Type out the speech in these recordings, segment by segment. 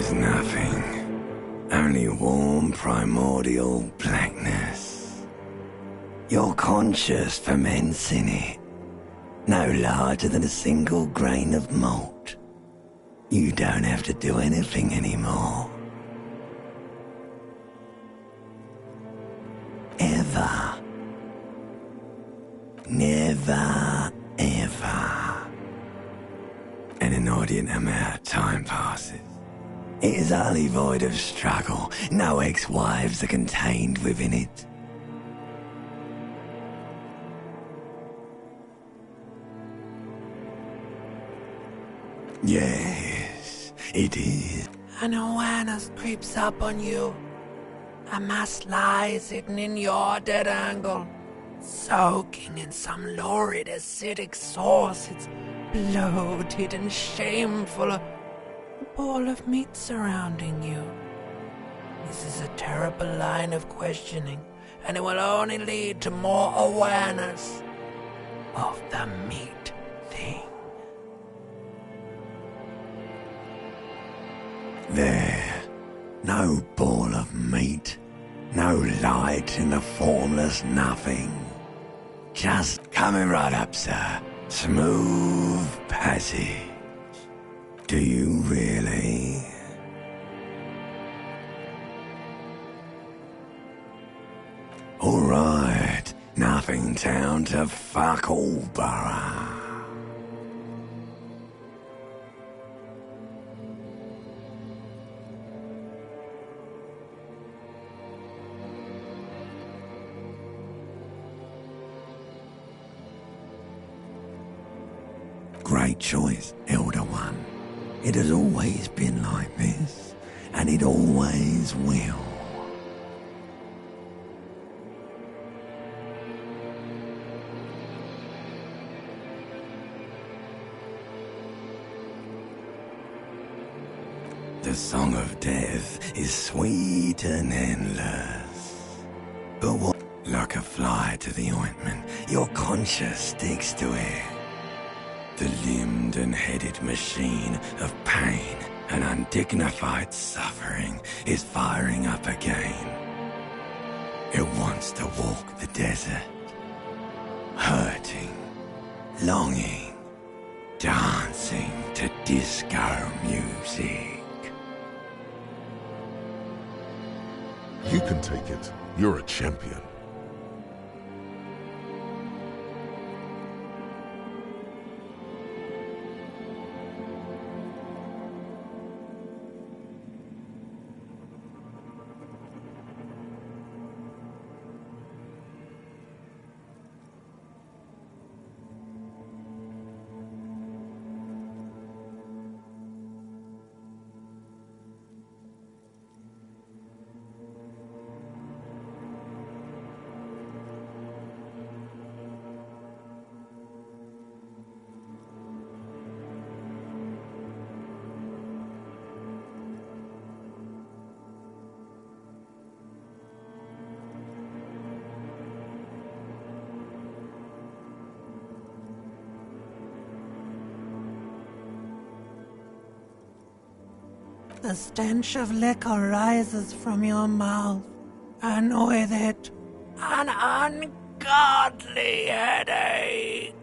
There's nothing. Only warm primordial blackness. Your conscious ferments in it. No larger than a single grain of malt. You don't have to do anything anymore. Ever. Never, ever. An inordinate amount of time passes. It is utterly void of struggle. No ex-wives are contained within it. Yes, it is. An awareness creeps up on you. A mass lies hidden in your dead angle, soaking in some lurid acidic sauce. It's bloated and shameful, a ball of meat surrounding you. This is a terrible line of questioning, and it will only lead to more awareness of the meat thing. There, no ball of meat, no light in the formless nothing. Just coming right up, sir. Smooth passage. Do you really? All right, nothing town to fuck all borough. Great choice, Elder One. It has always been like this, and it always will. The song of death is sweet and endless. But what? Like a fly to the ointment, your conscience sticks to it. The limbed and headed machine of pain and undignified suffering is firing up again. It wants to walk the desert, hurting, longing, dancing to disco music. You can take it. You're a champion. The stench of liquor rises from your mouth, and with it, an ungodly headache.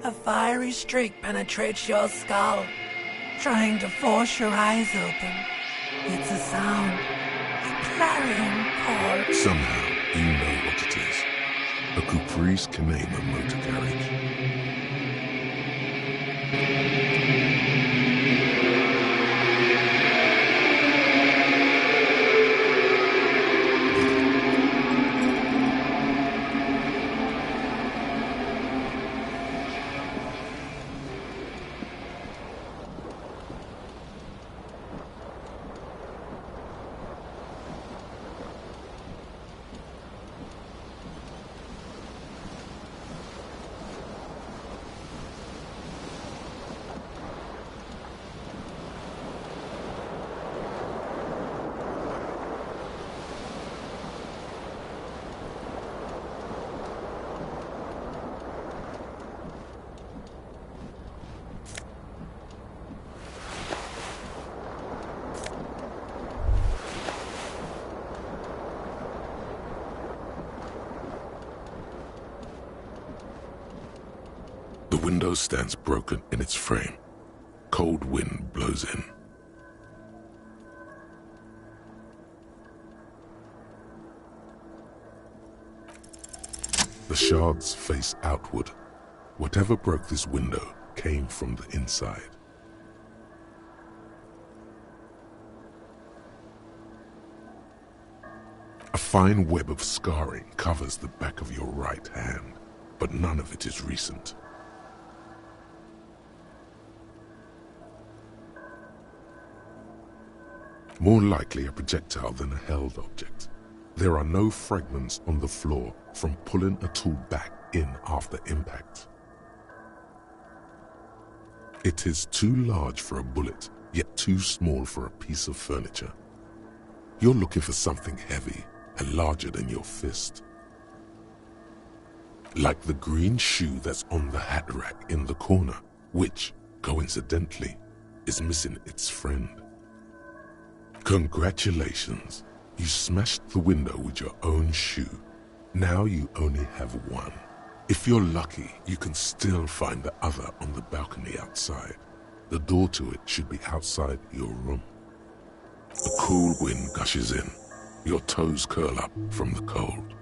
A fiery streak penetrates your skull, trying to force your eyes open. It's a sound, a clarion call. Somehow, you know what it is. A Caprice Kanema motor carriage. window stands broken in its frame. Cold wind blows in. The shards face outward. Whatever broke this window came from the inside. A fine web of scarring covers the back of your right hand, but none of it is recent. More likely a projectile than a held object. There are no fragments on the floor from pulling a tool back in after impact. It is too large for a bullet, yet too small for a piece of furniture. You're looking for something heavy and larger than your fist. Like the green shoe that's on the hat rack in the corner, which, coincidentally, is missing its friend. Congratulations, you smashed the window with your own shoe. Now you only have one. If you're lucky, you can still find the other on the balcony outside. The door to it should be outside your room. A cool wind gushes in. Your toes curl up from the cold.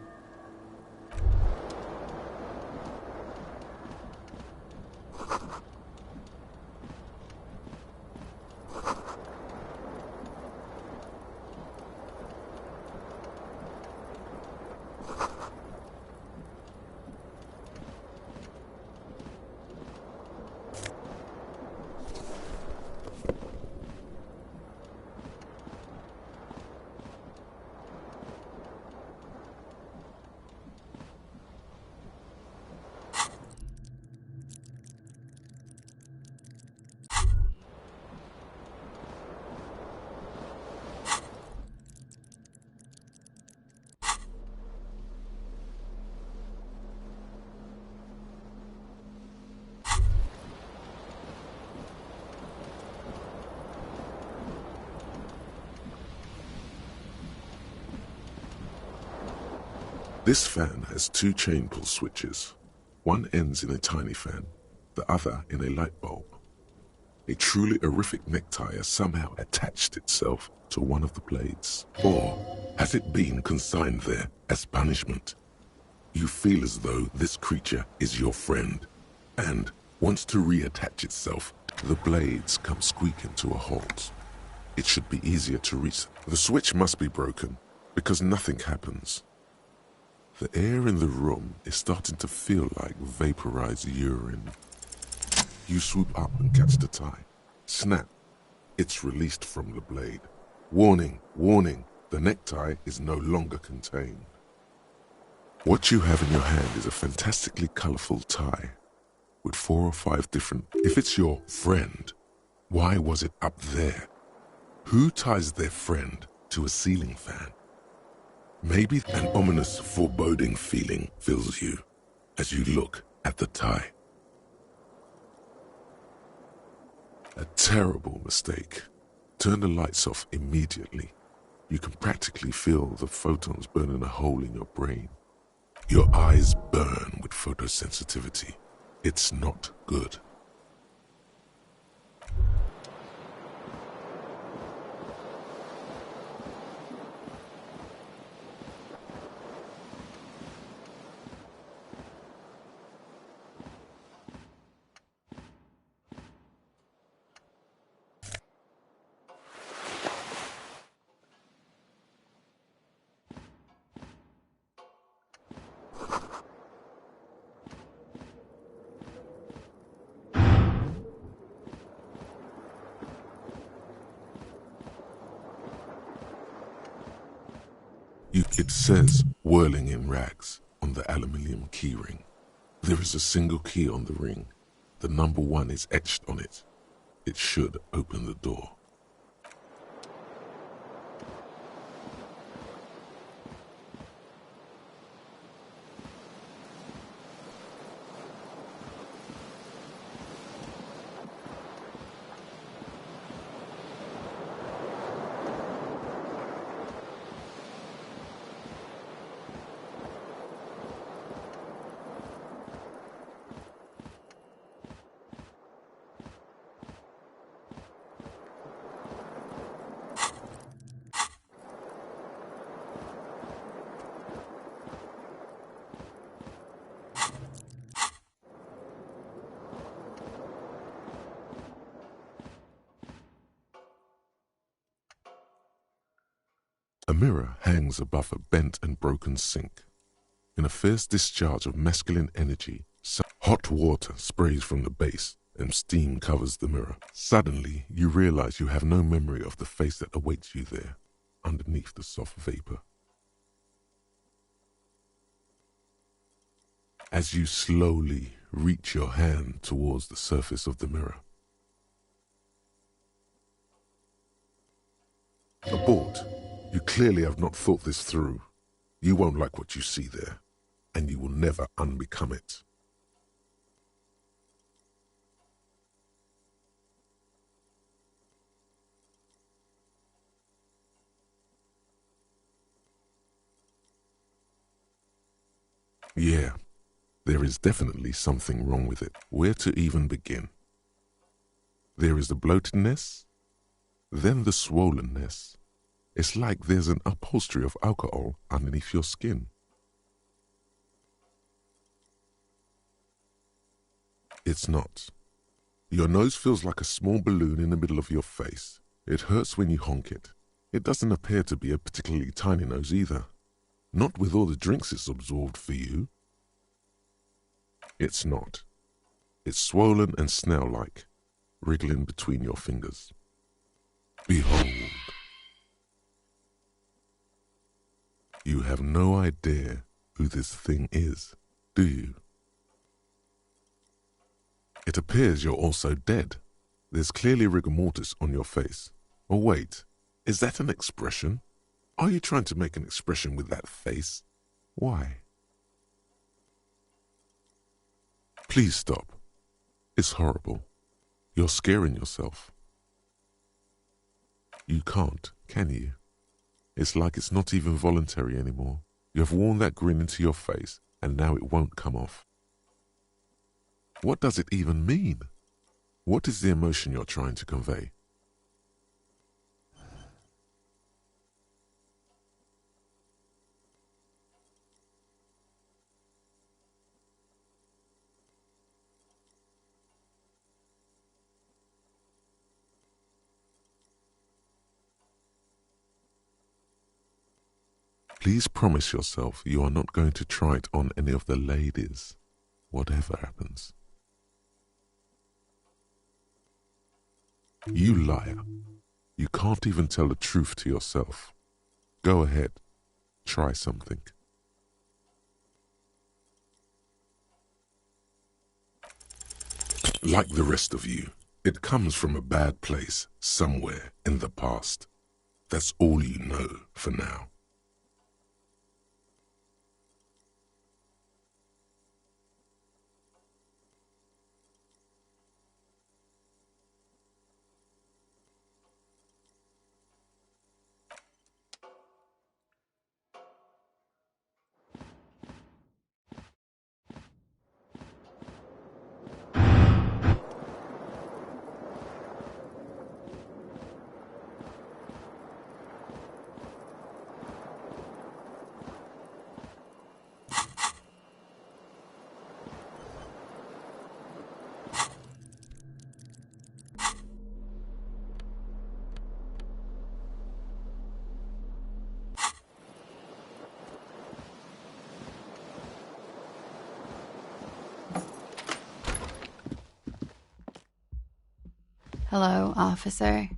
This fan has two chain pull switches. One ends in a tiny fan, the other in a light bulb. A truly horrific necktie has somehow attached itself to one of the blades. Or has it been consigned there as punishment? You feel as though this creature is your friend and wants to reattach itself. The blades come squeaking to a halt. It should be easier to reach. The switch must be broken because nothing happens. The air in the room is starting to feel like vaporized urine. You swoop up and catch the tie. Snap. It's released from the blade. Warning, warning, the necktie is no longer contained. What you have in your hand is a fantastically colorful tie with 4 or 5 different... If it's your friend, why was it up there? Who ties their friend to a ceiling fan? Maybe an ominous, foreboding feeling fills you as you look at the tie. A terrible mistake. Turn the lights off immediately. You can practically feel the photons burning a hole in your brain. Your eyes burn with photosensitivity. It's not good. It says whirling in rags on the aluminium keyring. There is a single key on the ring. The number 1 is etched on it. It should open the door. A mirror hangs above a bent and broken sink. In a fierce discharge of masculine energy, hot water sprays from the base and steam covers the mirror. Suddenly, you realize you have no memory of the face that awaits you there, underneath the soft vapor. As you slowly reach your hand towards the surface of the mirror. Abort. You clearly have not thought this through. You won't like what you see there, and you will never unbecome it. Yeah, there is definitely something wrong with it. Where to even begin? There is the bloatedness, then the swollenness. It's like there's an upholstery of alcohol underneath your skin. It's not. Your nose feels like a small balloon in the middle of your face. It hurts when you honk it. It doesn't appear to be a particularly tiny nose either. Not with all the drinks it's absorbed for you. It's not. It's swollen and snail-like, wriggling between your fingers. Behold. You have no idea who this thing is, do you? It appears you're also dead. There's clearly rigor mortis on your face. Oh wait, is that an expression? Are you trying to make an expression with that face? Why? Please stop. It's horrible. You're scaring yourself. You can't, can you? It's like it's not even voluntary anymore. You have worn that grin into your face, and now it won't come off. What does it even mean? What is the emotion you're trying to convey? Please promise yourself you are not going to try it on any of the ladies, whatever happens. You liar. You can't even tell the truth to yourself. Go ahead. Try something. Like the rest of you, it comes from a bad place somewhere in the past. That's all you know for now. Hello, officer.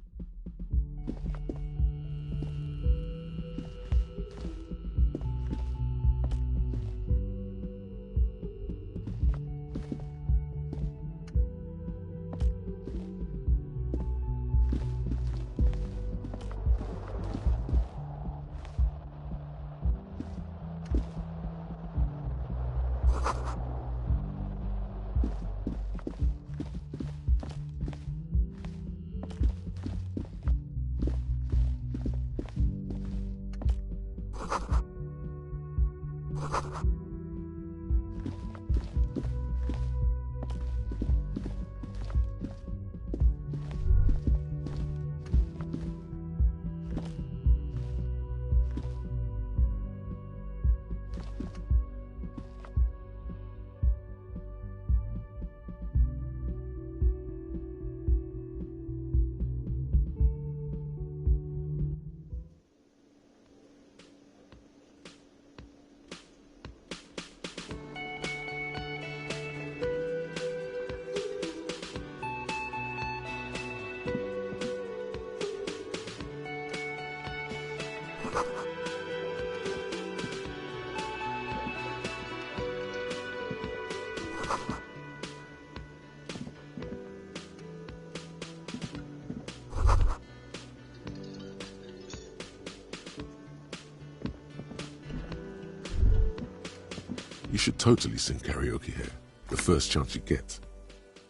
You should totally sing karaoke here, the first chance you get.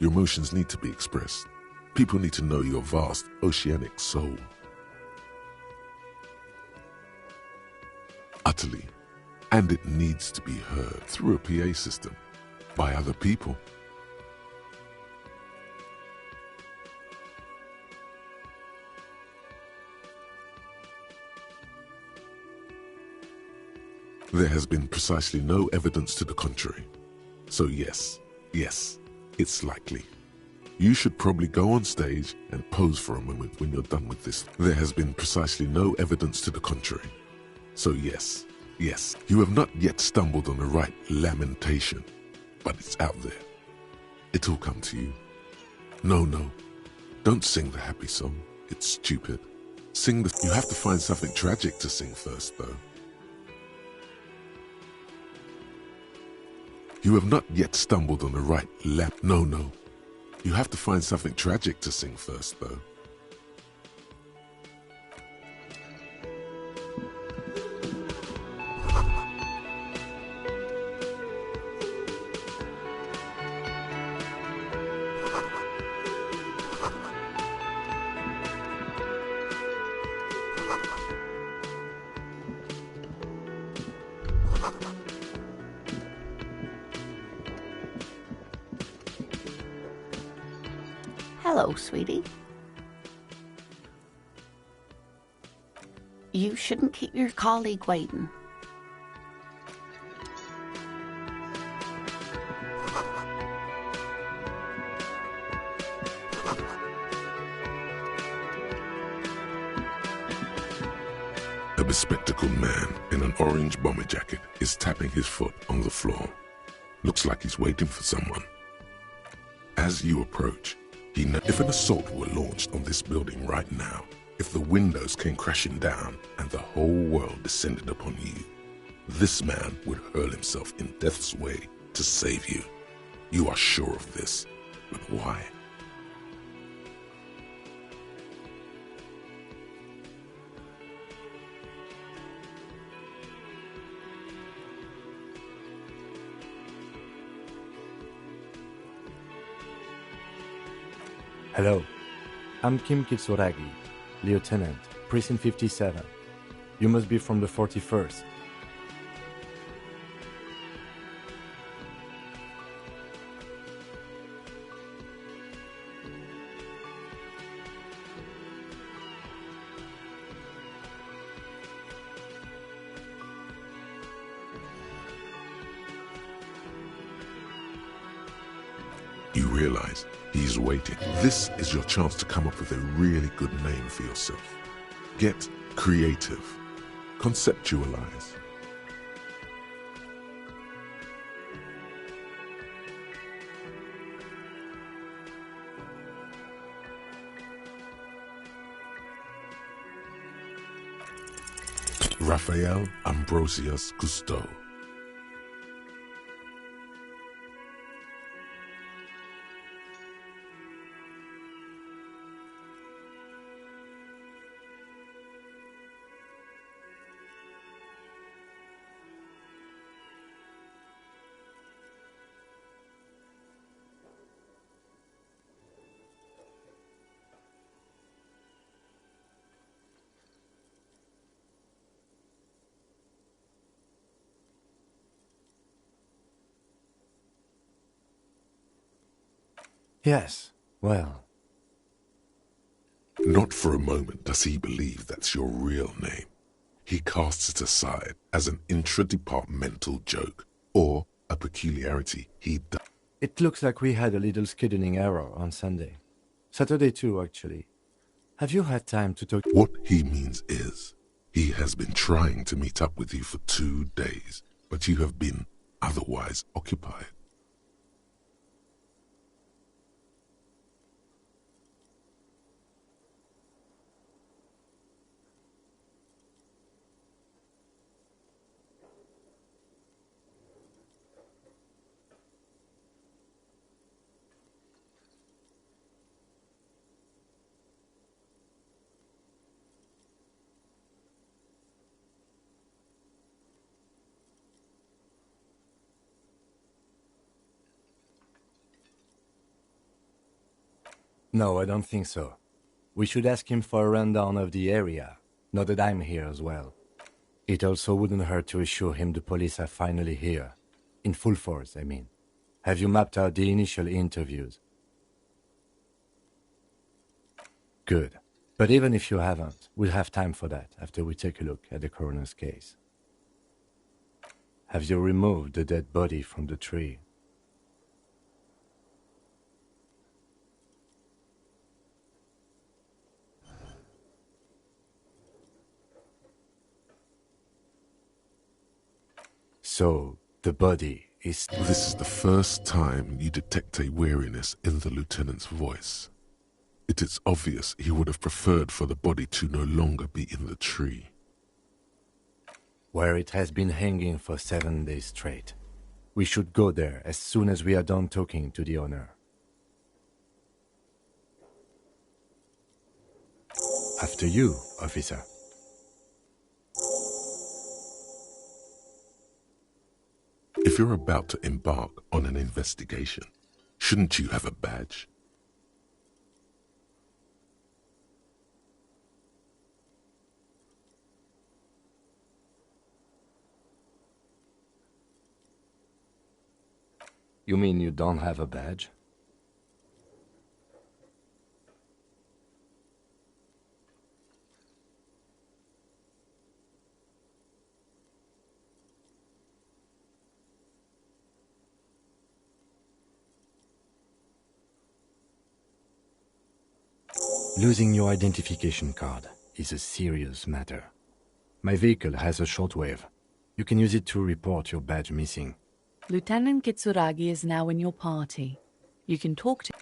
Your emotions need to be expressed. People need to know your vast, oceanic soul. Utterly. And it needs to be heard through a PA system by other people. There has been precisely no evidence to the contrary. So yes, it's likely. You should probably go on stage and pose for a moment when you're done with this. There has been precisely no evidence to the contrary. So yes, you have not yet stumbled on the right lamentation, but it's out there. It'll come to you. No, don't sing the happy song. It's stupid. You have to find something tragic to sing first, though. You have not yet stumbled on the right No. You have to find something tragic to sing first, though. Hello, sweetie. You shouldn't keep your colleague waiting. A bespectacled man in an orange bomber jacket is tapping his foot on the floor. Looks like he's waiting for someone. As you approach, if an assault were launched on this building right now, if the windows came crashing down and the whole world descended upon you, this man would hurl himself in death's way to save you. You are sure of this, but why? Hello, I'm Kim Kitsuragi, Lieutenant, Precinct 57. You must be from the 41st. You realize he's waiting. This is your chance to come up with a really good name for yourself. Get creative. Conceptualize. Raphael Ambrosius Cousteau. Yes, well. Not for a moment does he believe that's your real name. He casts it aside as an intra-departmental joke or a peculiarity he does. It looks like we had a little scheduling error on Sunday. Saturday too, actually. Have you had time to talk? What he means is, he has been trying to meet up with you for 2 days, but you have been otherwise occupied. No, I don't think so. We should ask him for a rundown of the area, now that I'm here as well. It also wouldn't hurt to assure him the police are finally here. In full force, I mean. Have you mapped out the initial interviews? Good. But even if you haven't, we'll have time for that after we take a look at the coroner's case. Have you removed the dead body from the tree? So, the body is... This is the first time you detect a weariness in the lieutenant's voice. It is obvious he would have preferred for the body to no longer be in the tree. Where it has been hanging for 7 days straight. We should go there as soon as we are done talking to the owner. After you, officer. If you're about to embark on an investigation, shouldn't you have a badge? You mean you don't have a badge? Losing your identification card is a serious matter. My vehicle has a shortwave. You can use it to report your badge missing. Lieutenant Kitsuragi is now in your party. You can talk to...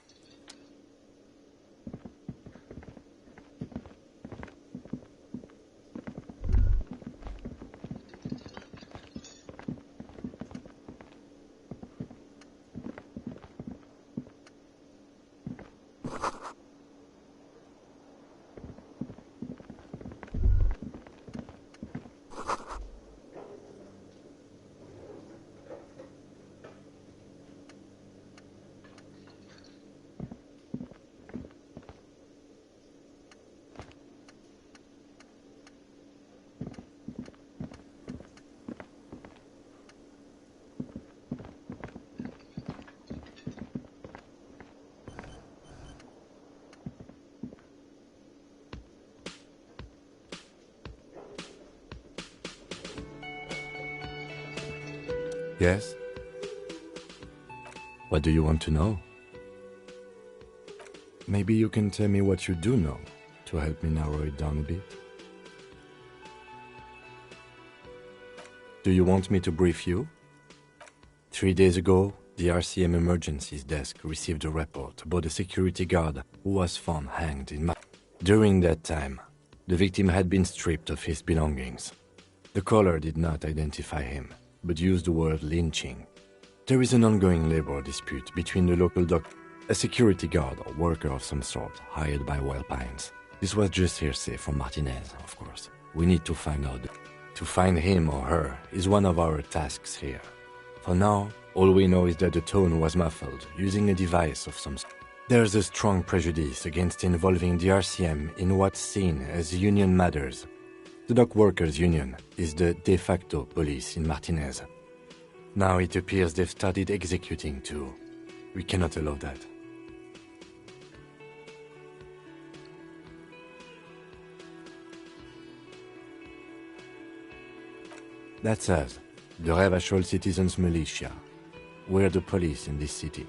Yes? What do you want to know? Maybe you can tell me what you do know to help me narrow it down a bit. Do you want me to brief you? 3 days ago, the RCM Emergencies Desk received a report about a security guard who was found hanged in... During that time, the victim had been stripped of his belongings. The caller did not identify him, but used the word lynching. There is an ongoing labor dispute between the local a security guard or worker of some sort hired by Wild Pines. This was just hearsay from Martinez, of course. We need to find out. To find him or her is one of our tasks here. For now, all we know is that the tone was muffled using a device of some sort. There's a strong prejudice against involving the RCM in what's seen as union matters. The Dock Workers Union is the de facto police in Martinez. Now it appears they've started executing too. We cannot allow that. That's us, the Revachol Citizens Militia. We're the police in this city.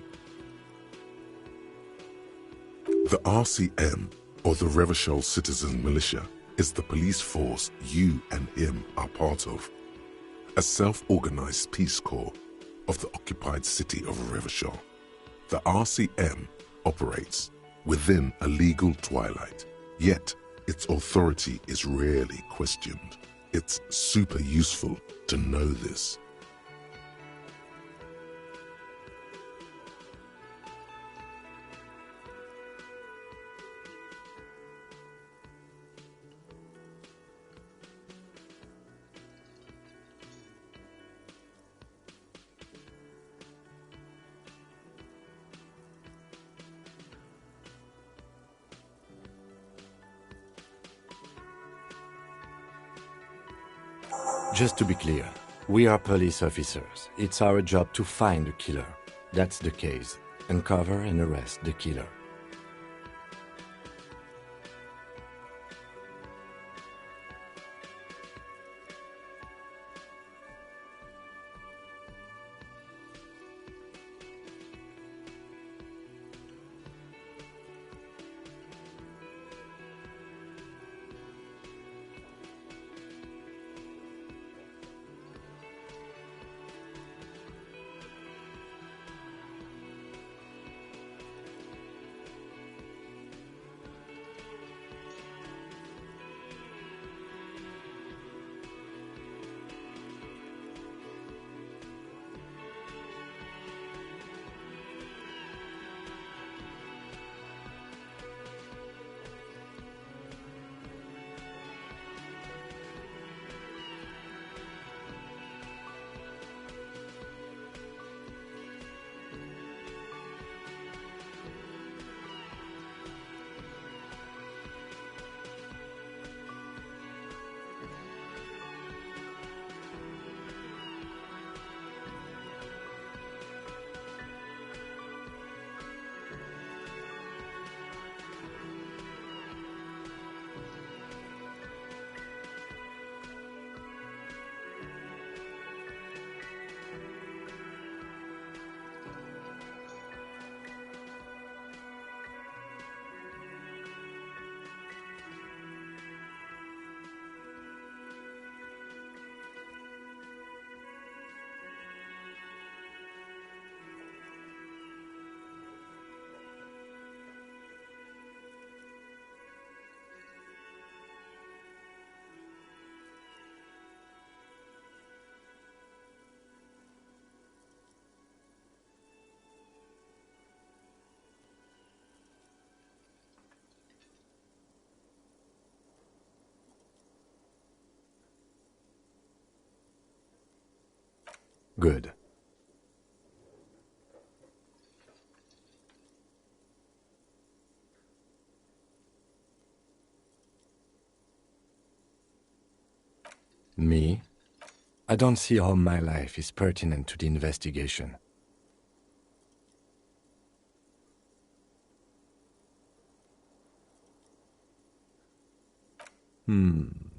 The RCM, or the Revachol Citizen Militia, is the police force you and him are part of. A self-organized peace corps of the occupied city of Revachol. The RCM operates within a legal twilight, yet its authority is rarely questioned. It's super useful to know this. Just to be clear, we are police officers. It's our job to find the killer. That's the case. Uncover and arrest the killer. Good. Me? I don't see how my life is pertinent to the investigation.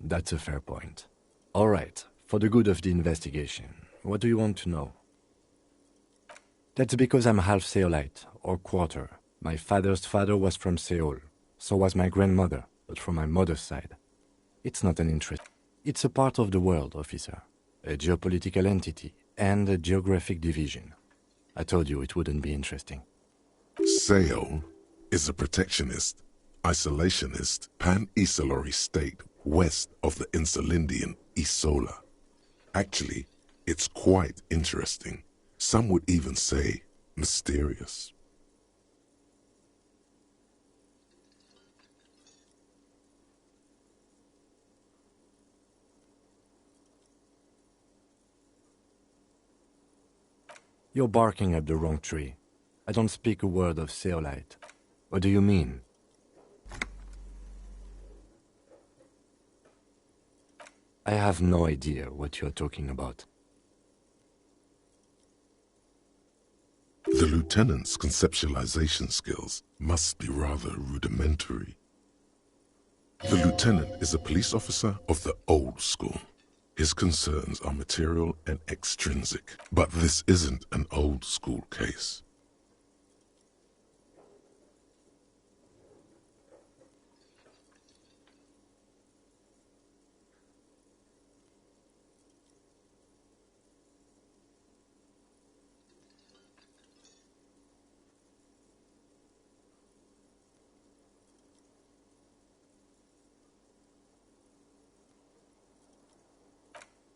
That's a fair point. All right, for the good of the investigation, what do you want to know? That's because I'm half Seolite, or quarter. My father's father was from Seoul. So was my grandmother, but from my mother's side. It's not an interest. It's a part of the world, officer. A geopolitical entity and a geographic division. I told you it wouldn't be interesting. Seoul is a protectionist, isolationist, pan-Isolary state west of the Insulindian Isola. Actually, it's quite interesting. Some would even say mysterious. You're barking up the wrong tree. I don't speak a word of Seolite. What do you mean? I have no idea what you're talking about. The lieutenant's conceptualization skills must be rather rudimentary. The lieutenant is a police officer of the old school. His concerns are material and extrinsic, but this isn't an old school case.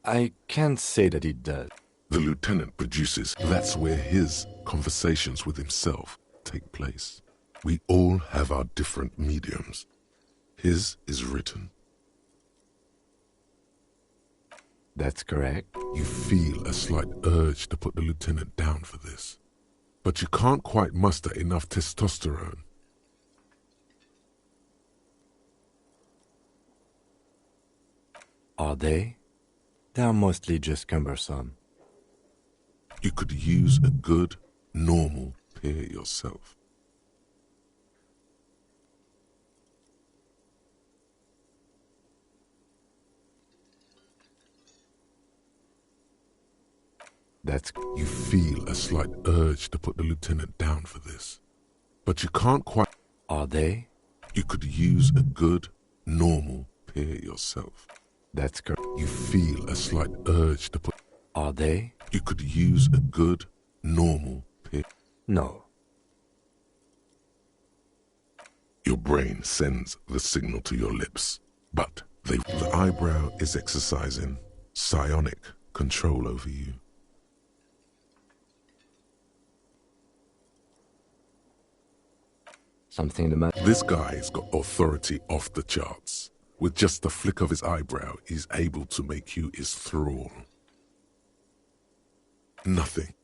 I can't say that it does. The lieutenant produces, that's where his conversations with himself take place. We all have our different mediums. His is written. That's correct. You feel a slight urge to put the lieutenant down for this, but you can't quite muster enough testosterone. Are they? They are mostly just cumbersome. You could use a good, normal peer yourself. You feel a slight urge to put the lieutenant down for this, but you can't quite. Are they? You could use a good, normal peer yourself. That's correct. You feel a slight urge to put. Are they? You could use a good, normal peer. No. Your brain sends the signal to your lips, but the eyebrow is exercising psionic control over you. Something the matter? This guy's got authority off the charts. With just the flick of his eyebrow, he's able to make you his thrall. Nothing.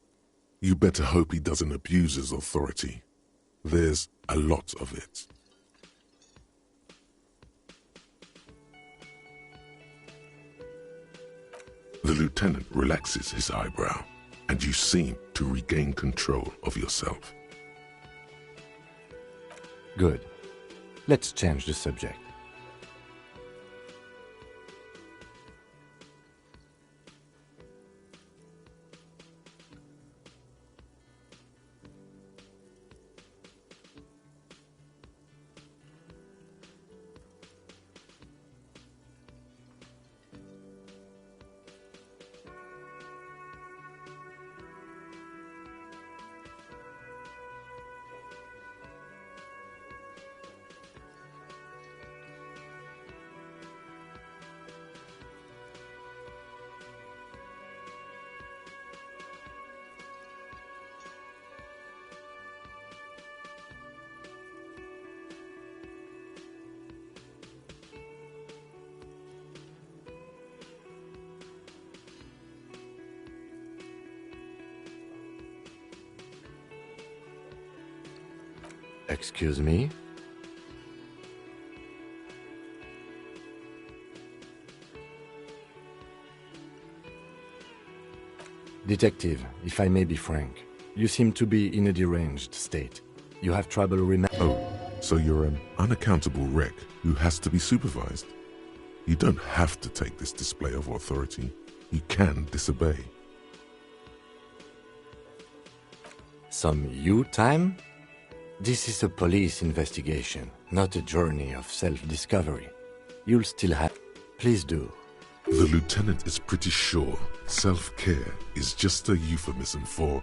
You better hope he doesn't abuse his authority. There's a lot of it. The lieutenant relaxes his eyebrow, and you seem to regain control of yourself. Good. Let's change the subject. Excuse me? Detective, if I may be frank, you seem to be in a deranged state. You have trouble Oh, so you're an unaccountable wreck who has to be supervised? You don't have to take this display of authority. You can disobey. Some you time? This is a police investigation, not a journey of self-discovery. You'll still have... Please do. The lieutenant is pretty sure self-care is just a euphemism for...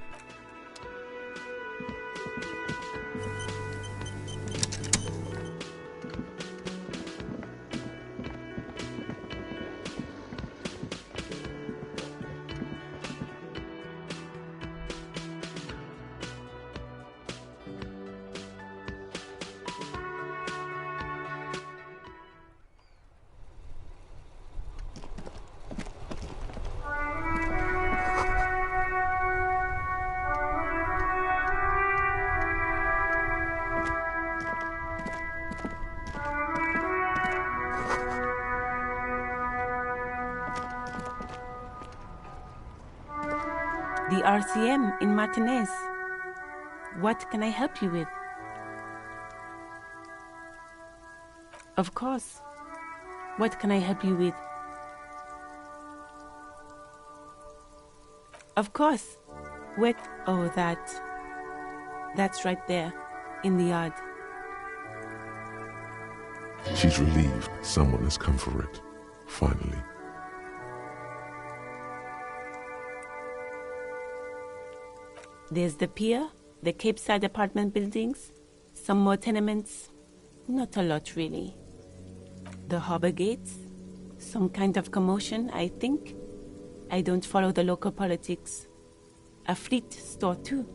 The RCM in Martinez. What can I help you with? Of course. What can I help you with? Of course. Wait. Oh, that's right there, in the yard. She's relieved someone has come for it, finally. There's the pier, the Cape Side apartment buildings, some more tenements. Not a lot, really. The harbor gates, some kind of commotion, I think. I don't follow the local politics. A fleet store, too.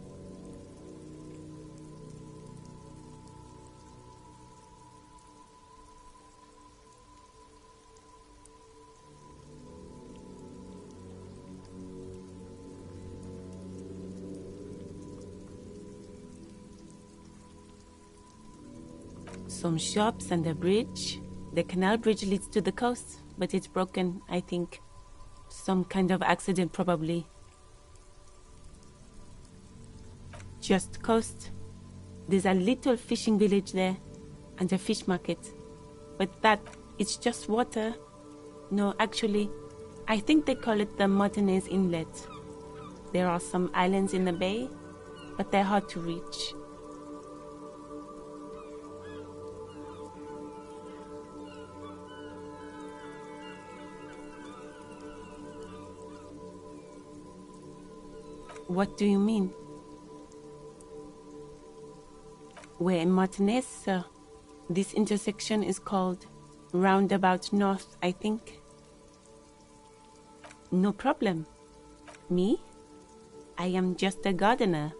Some shops and a bridge. The canal bridge leads to the coast, but it's broken, I think. Some kind of accident, probably. Just coast. There's a little fishing village there, and a fish market. But it's just water. No, actually, I think they call it the Martinez Inlet. There are some islands in the bay, but they're hard to reach. What do you mean? We're in Martinez, sir. This intersection is called Roundabout North, I think. No problem. Me? I am just a gardener.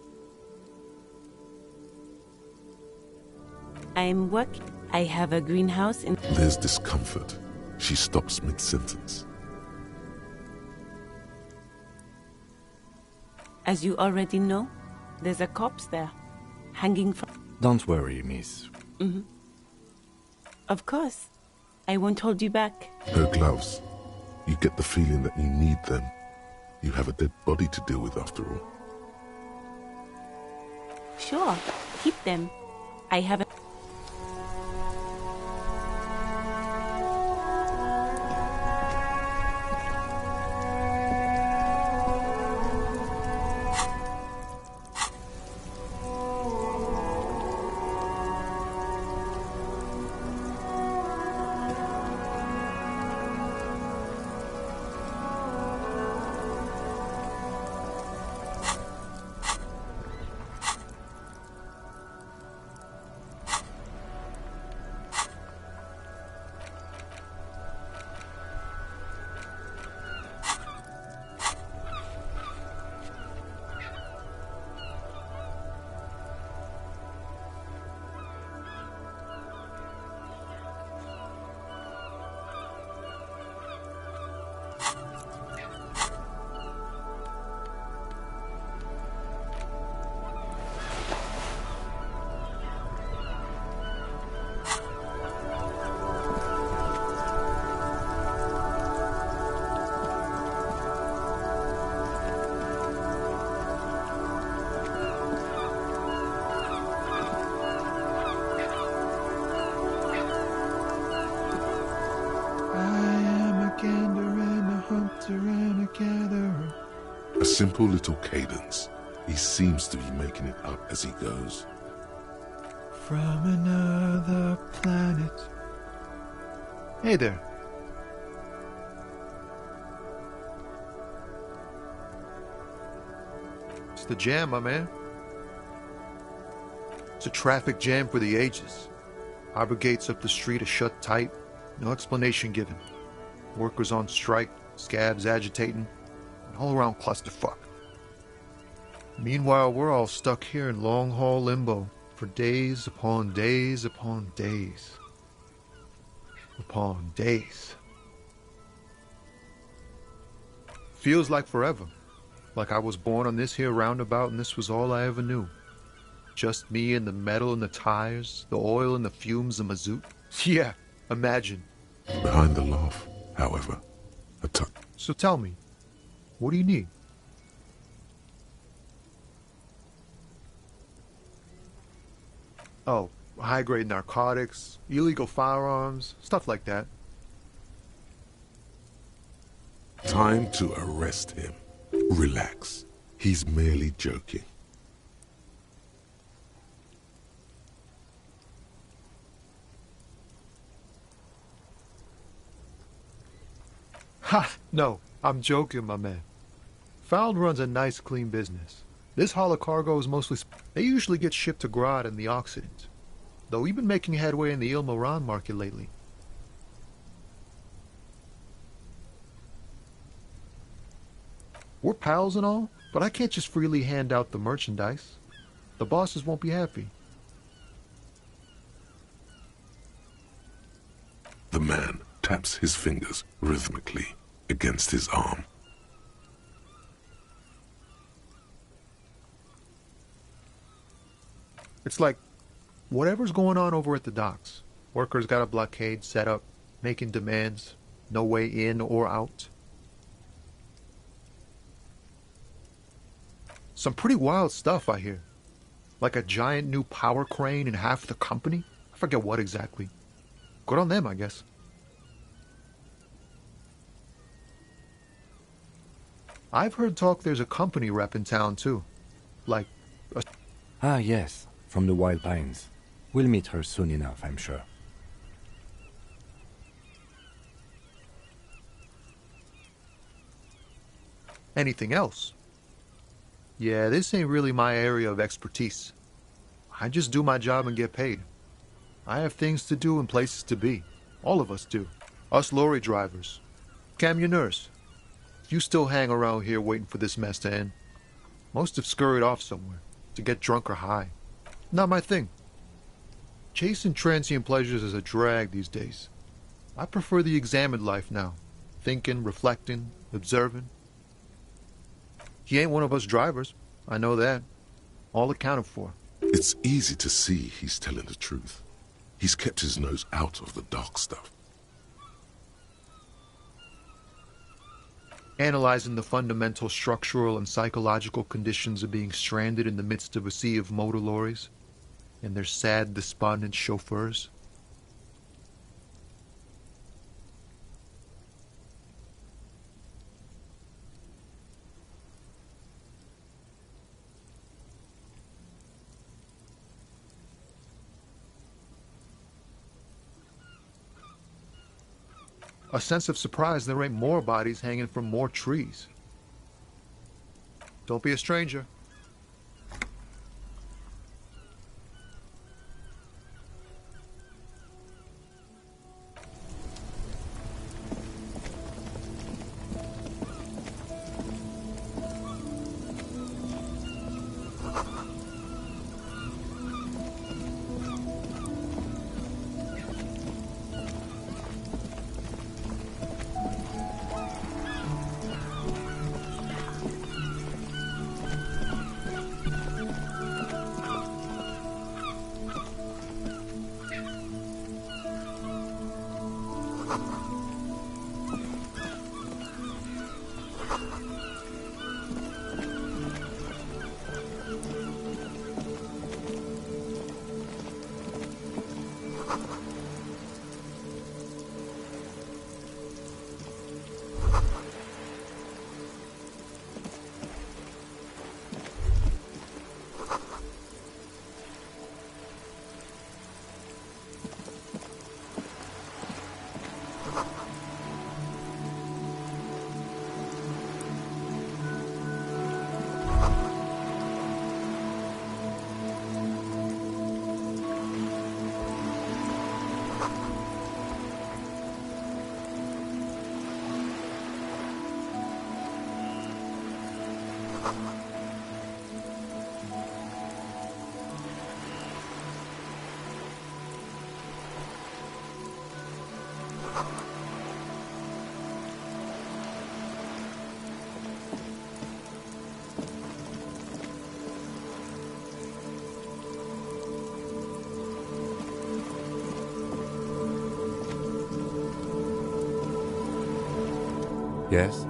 I'm working. I have a greenhouse in... There's discomfort. She stops mid-sentence. As you already know, there's a corpse there, hanging from... Don't worry, miss. Mm-hmm. Of course. I won't hold you back. Her gloves. You get the feeling that you need them. You have a dead body to deal with after all. Sure, keep them. I have a... A simple little cadence. He seems to be making it up as he goes. From another planet. Hey there. It's the jam, my man. It's a traffic jam for the ages. Harbor gates up the street are shut tight. No explanation given. Workers on strike, scabs agitating, an all-around clusterfuck. Meanwhile, we're all stuck here in long-haul limbo for days upon days upon days. Upon days. Feels like forever. Like I was born on this here roundabout and this was all I ever knew. Just me and the metal and the tires, the oil and the fumes of mazout. Yeah, imagine. Behind the laugh, however, a touch. So tell me, what do you need? Oh, high-grade narcotics, illegal firearms, stuff like that. Time to arrest him. Relax. He's merely joking. Ha! No, I'm joking, my man. Found runs a nice, clean business. This haul of cargo is mostly... They usually get shipped to Grad and the Occident. Though we've been making headway in the Il Moran market lately. We're pals and all, but I can't just freely hand out the merchandise. The bosses won't be happy. The man taps his fingers rhythmically against his arm. It's like, whatever's going on over at the docks. Workers got a blockade set up, making demands, no way in or out. Some pretty wild stuff, I hear. Like a giant new power crane in half the company? I forget what exactly. Good on them, I guess. I've heard talk there's a company rep in town, too. Like a... Ah, yes, from the Wild Pines. We'll meet her soon enough, I'm sure. Anything else? Yeah, this ain't really my area of expertise. I just do my job and get paid. I have things to do and places to be. All of us do. Us lorry drivers. Camionneurs. You still hang around here waiting for this mess to end. Most have scurried off somewhere, to get drunk or high. Not my thing. Chasing transient pleasures is a drag these days. I prefer the examined life now. Thinking, reflecting, observing. He ain't one of us drivers. I know that. All accounted for. It's easy to see he's telling the truth. He's kept his nose out of the dark stuff. Analyzing the fundamental structural and psychological conditions of being stranded in the midst of a sea of motor lorries and their sad, despondent chauffeurs. A sense of surprise there ain't more bodies hanging from more trees. Don't be a stranger. Yes?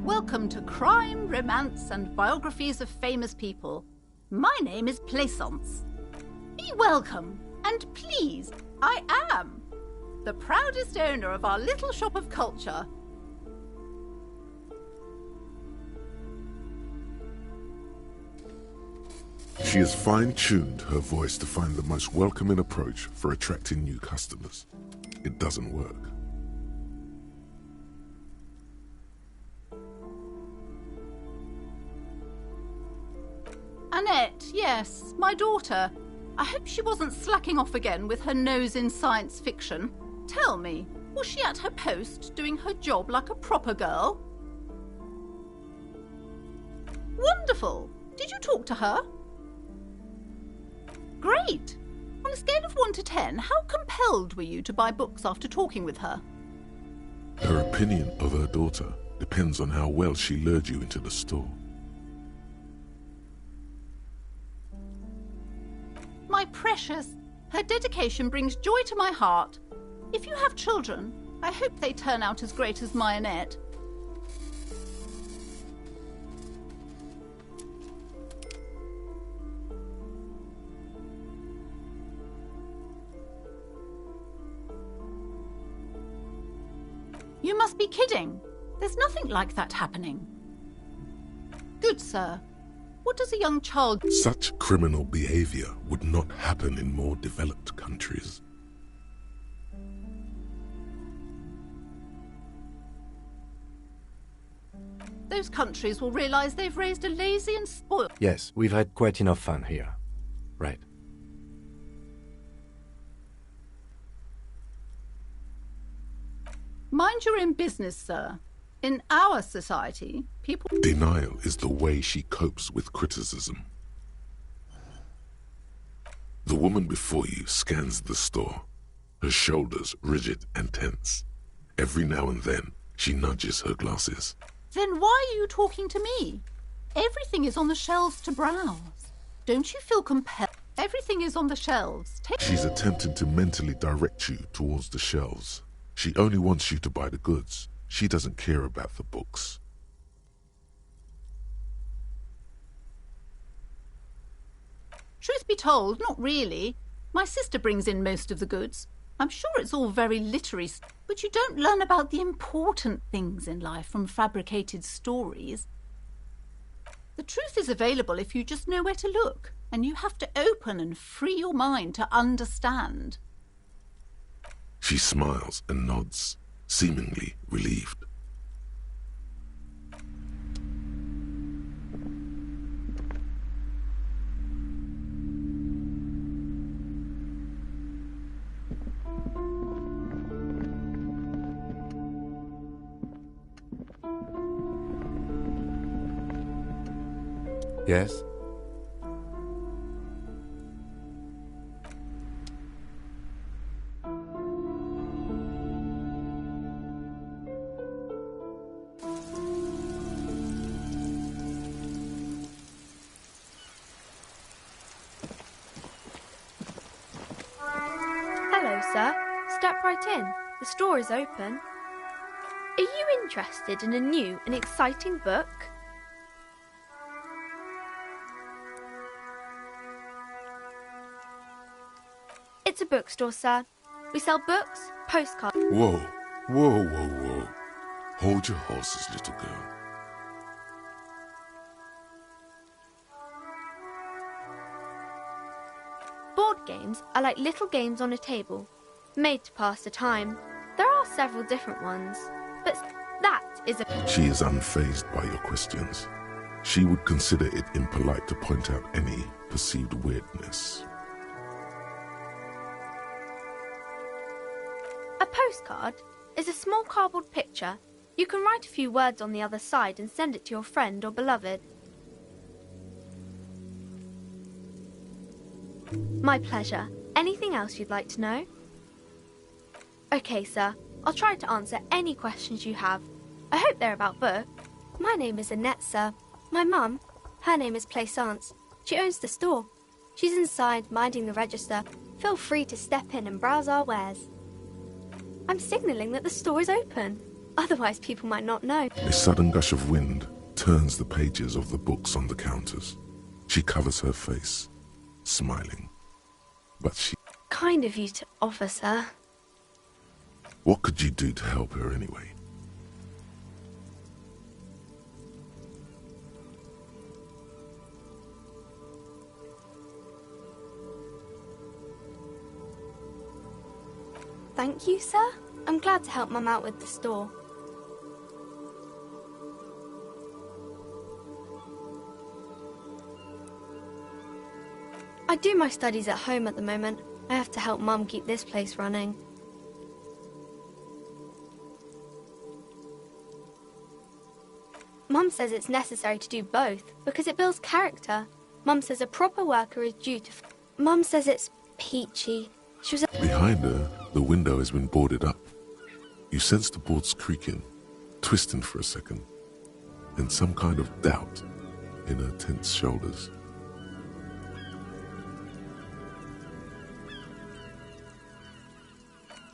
Welcome to Crime, Romance, and Biographies of Famous People. My name is Plaisance. Be welcome and pleased. I am the proudest owner of our little shop of culture. She has fine-tuned her voice to find the most welcoming approach for attracting new customers. It doesn't work. Annette, yes, my daughter. I hope she wasn't slacking off again with her nose in science fiction. Tell me, was she at her post doing her job like a proper girl? Wonderful! Did you talk to her? Great! On a scale of 1 to 10, how compelled were you to buy books after talking with her? Her opinion of her daughter depends on how well she lured you into the store. My precious, her dedication brings joy to my heart. If you have children, I hope they turn out as great as my Annette. You must be kidding. There's nothing like that happening. Good sir. What does a young child... Such criminal behavior would not happen in more developed countries. Those countries will realize they've raised a lazy and spoiled... Yes, we've had quite enough fun here. Right. Mind your own business, sir. In our society, people... Denial is the way she copes with criticism. The woman before you scans the store, her shoulders rigid and tense. Every now and then, she nudges her glasses. Then why are you talking to me? Everything is on the shelves to browse. Don't you feel compelled? Everything is on the shelves. She's attempting to mentally direct you towards the shelves. She only wants you to buy the goods. She doesn't care about the books. Truth be told, not really. My sister brings in most of the goods. I'm sure it's all very literary, but you don't learn about the important things in life from fabricated stories. The truth is available if you just know where to look, and you have to open and free your mind to understand. She smiles and nods, seemingly relieved. Yes? Hello, sir. Step right in. The store is open. Are you interested in a new and exciting book? It's a bookstore, sir. We sell books, postcards... Whoa, whoa, whoa, whoa. Hold your horses, little girl. Board games are like little games on a table, made to pass the time. There are several different ones, but that is a... She is unfazed by your questions. She would consider it impolite to point out any perceived weirdness. A postcard is a small cardboard picture. You can write a few words on the other side and send it to your friend or beloved. My pleasure. Anything else you'd like to know? Okay, sir. I'll try to answer any questions you have. I hope they're about books. My name is Annette, sir. My mum, her name is Plaisance. She owns the store. She's inside, minding the register. Feel free to step in and browse our wares. I'm signalling that the store is open. Otherwise, people might not know. A sudden gush of wind turns the pages of the books on the counters. She covers her face, smiling. But she... Kind of you to offer, sir. What could you do to help her anyway? Thank you, sir. I'm glad to help Mum out with the store. I do my studies at home at the moment. I have to help Mum keep this place running. Mum says it's necessary to do both because it builds character. Mum says a proper worker is due to... Mum says it's peachy. She was... Behind her, the window has been boarded up. You sense the boards creaking, twisting for a second, and some kind of doubt in her tense shoulders.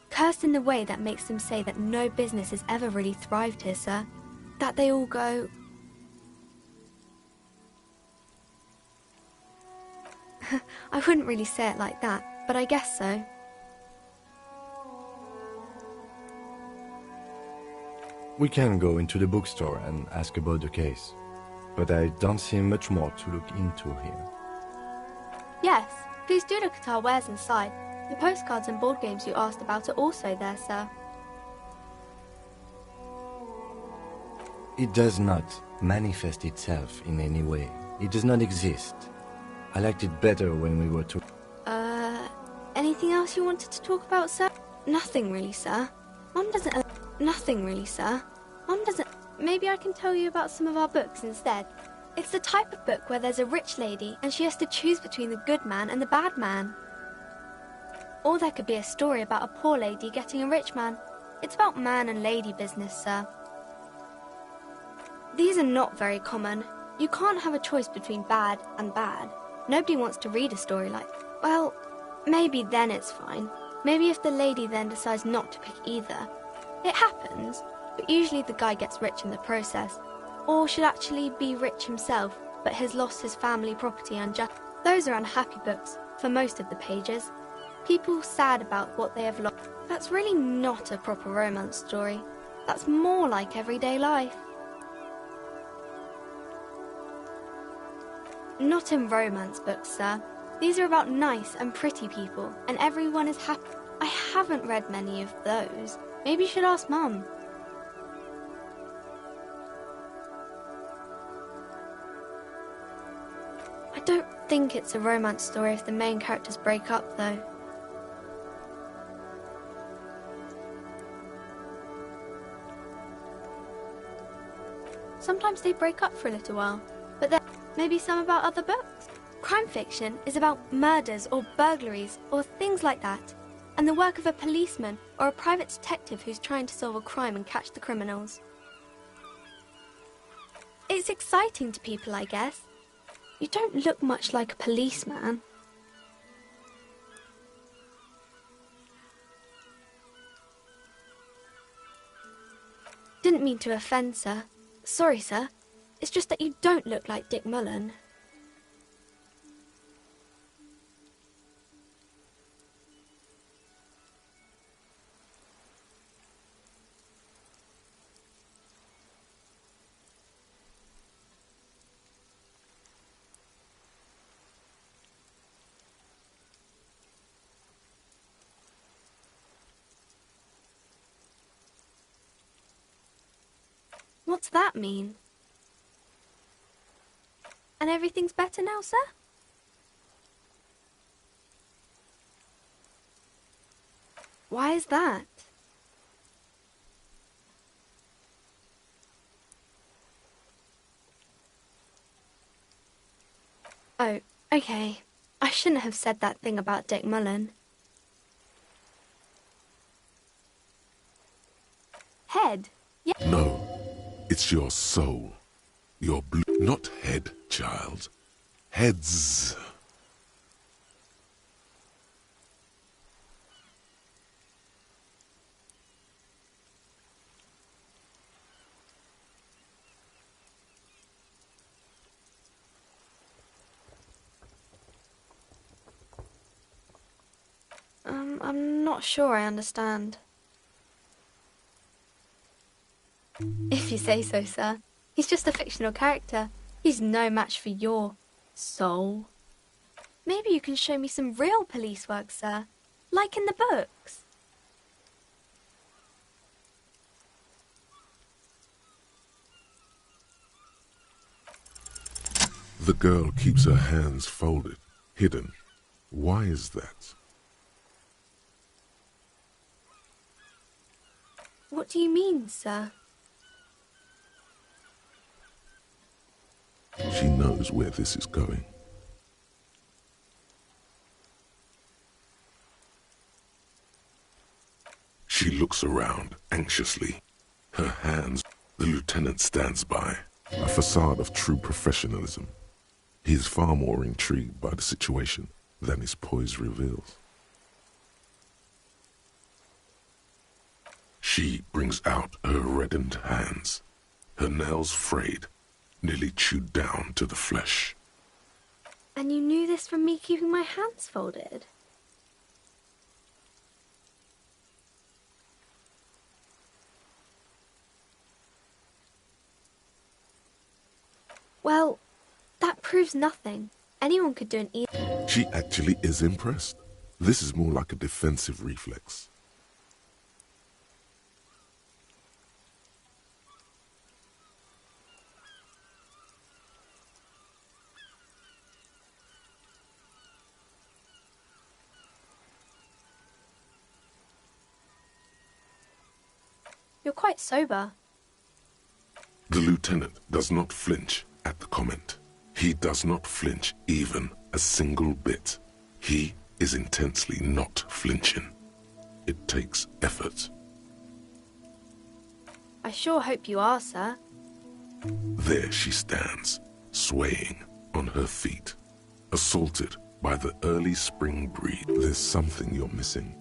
Cursed in the way that makes them say that no business has ever really thrived here, sir. That they all go... I wouldn't really say it like that, but I guess so. We can go into the bookstore and ask about the case, but I don't see much more to look into here. Yes, please do look at our wares inside. The postcards and board games you asked about are also there, sir. It does not manifest itself in any way. It does not exist. I liked it better when we were to... Anything else you wanted to talk about, sir? Nothing really, sir. Mum doesn't... Nothing really, sir. Mum doesn't... Maybe I can tell you about some of our books instead. It's the type of book where there's a rich lady and she has to choose between the good man and the bad man. Or there could be a story about a poor lady getting a rich man. It's about man and lady business, sir. These are not very common. You can't have a choice between bad and bad. Nobody wants to read a story like... Well, maybe then it's fine. Maybe if the lady then decides not to pick either. It happens, but usually the guy gets rich in the process. Or should actually be rich himself, but has lost his family property unjustly. Those are unhappy books, for most of the pages. People sad about what they have lost. That's really not a proper romance story. That's more like everyday life. Not in romance books, sir. These are about nice and pretty people, and everyone is happy. I haven't read many of those. Maybe you should ask Mum. I don't think it's a romance story if the main characters break up, though. Sometimes they break up for a little while, but then maybe some about other books. Crime fiction is about murders or burglaries or things like that, and the work of a policeman or a private detective who's trying to solve a crime and catch the criminals. It's exciting to people, I guess. You don't look much like a policeman. Didn't mean to offend, sir. Sorry, sir. It's just that you don't look like Dick Mullen. What's that mean? And everything's better now, sir? Why is that? Oh, okay. I shouldn't have said that thing about Dick Mullen. Head? Yeah. No, it's your soul. Your blue... Not head, child. Heads. I'm not sure I understand. If you say so, sir. He's just a fictional character. He's no match for your soul. Maybe you can show me some real police work, sir. Like in the books. The girl keeps her hands folded, hidden. Why is that? What do you mean, sir? She knows where this is going. She looks around anxiously. Her hands, the lieutenant stands by, a facade of true professionalism. He is far more intrigued by the situation than his poise reveals. She brings out her reddened hands, her nails frayed, nearly chewed down to the flesh. And you knew this from me keeping my hands folded? Well, that proves nothing. Anyone could do an easy... She actually is impressed. This is more like a defensive reflex. You're quite sober. The lieutenant does not flinch at the comment. He does not flinch even a single bit. He is intensely not flinching. It takes effort. I sure hope you are, sir. There she stands, swaying on her feet, assaulted by the early spring breeze. There's something you're missing.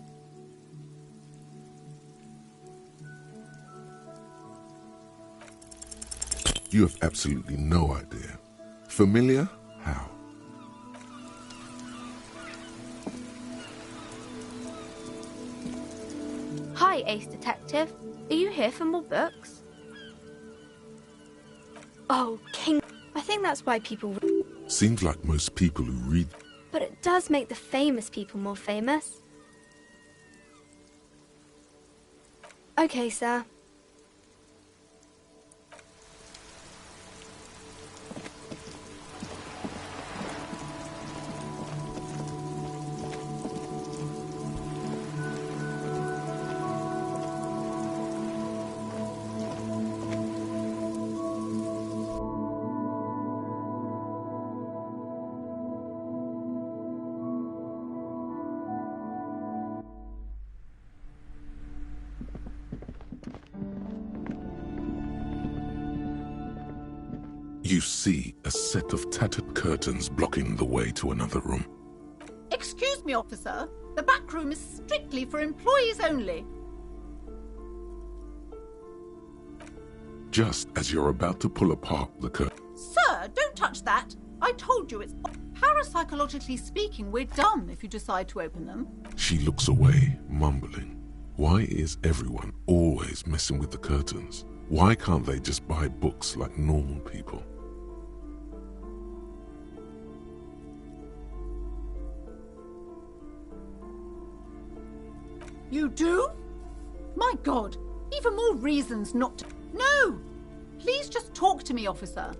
You have absolutely no idea. Familiar? How? Hi, Ace Detective. Are you here for more books? Oh, King. I think that's why people... Seems like most people who read... But it does make the famous people more famous. Okay, sir. You see a set of tattered curtains blocking the way to another room. Excuse me, officer. The back room is strictly for employees only. Just as you're about to pull apart the curtain. Sir, don't touch that. I told you it's... Parapsychologically speaking, we're done if you decide to open them. She looks away, mumbling. Why is everyone always messing with the curtains? Why can't they just buy books like normal people? You do? My God, even more reasons not to... No! Please just talk to me, officer.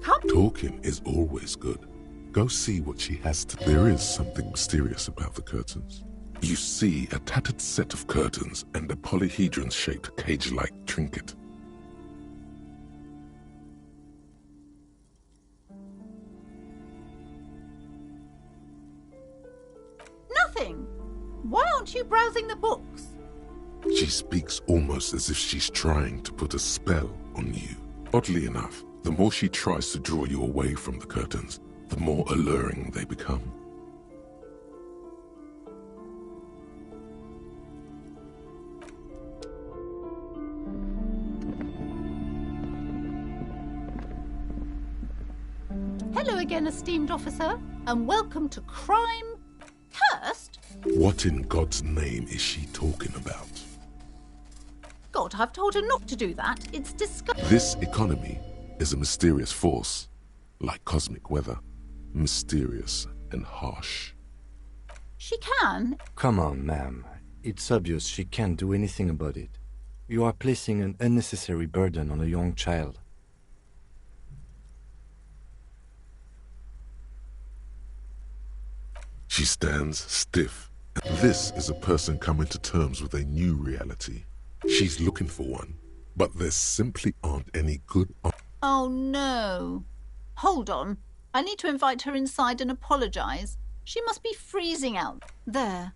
Come... Talking is always good. Go see what she has to... There is something mysterious about the curtains. You see a tattered set of curtains and a polyhedron-shaped cage-like trinket. Nothing! Why aren't you browsing the books? She speaks almost as if she's trying to put a spell on you. Oddly enough, the more she tries to draw you away from the curtains, the more alluring they become. Hello again, esteemed officer, and welcome to Crime Cursed? What in God's name is she talking about? God, I've told her not to do that. It's disgusting. This economy is a mysterious force, like cosmic weather, mysterious and harsh. She can. Come on, ma'am. It's obvious she can't do anything about it. You are placing an unnecessary burden on a young child. She stands stiff. This is a person coming to terms with a new reality. She's looking for one, but there simply aren't any good Oh no. Hold on. I need to invite her inside and apologize. She must be freezing out there.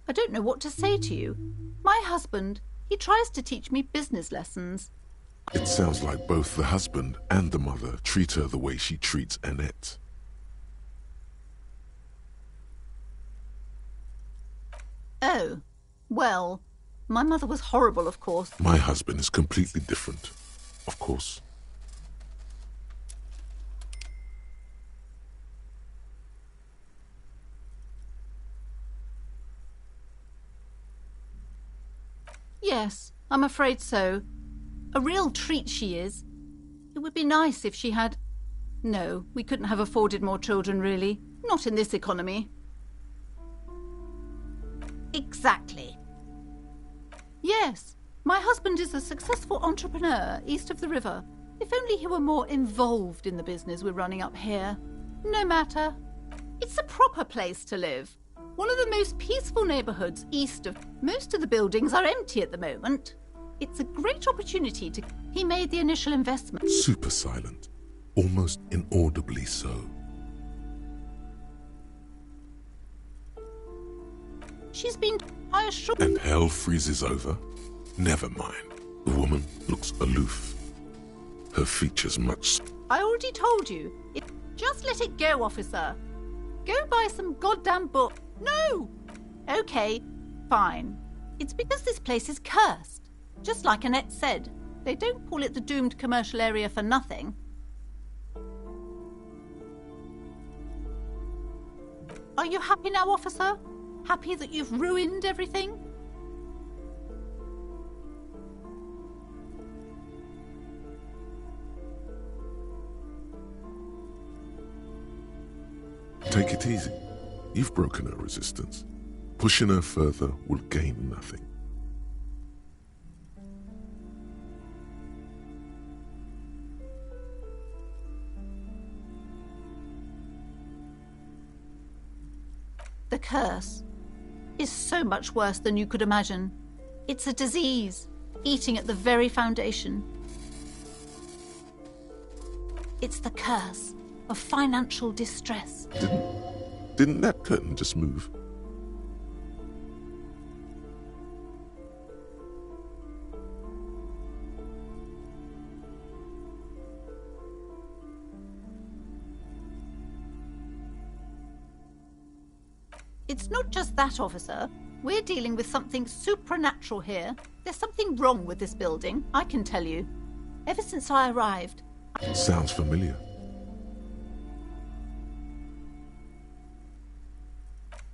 I don't know what to say to you. My husband, he tries to teach me business lessons. It sounds like both the husband and the mother treat her the way she treats Annette. Oh, well, my mother was horrible, of course. My husband is completely different, of course. Yes, I'm afraid so. A real treat she is. It would be nice if she had... No, we couldn't have afforded more children, really. Not in this economy. Exactly. Yes, my husband is a successful entrepreneur east of the river. If only he were more involved in the business we're running up here. No matter. It's a proper place to live. One of the most peaceful neighbourhoods east of... Most of the buildings are empty at the moment. It's a great opportunity to... He made the initial investment. Super silent. Almost inaudibly so. She's been... I assure... And hell freezes over? Never mind. The woman looks aloof. Her features much... I already told you. Just let it go, officer. Go buy some goddamn book. No! Okay, fine. It's because this place is cursed. Just like Annette said. They don't call it the doomed commercial area for nothing. Are you happy now, officer? Happy that you've ruined everything? Take it easy. You've broken her resistance. Pushing her further will gain nothing. The curse is so much worse than you could imagine. It's a disease, eating at the very foundation. It's the curse of financial distress. Didn't that curtain just move? It's not just that, officer. We're dealing with something supernatural here. There's something wrong with this building, I can tell you. Ever since I arrived... Sounds familiar.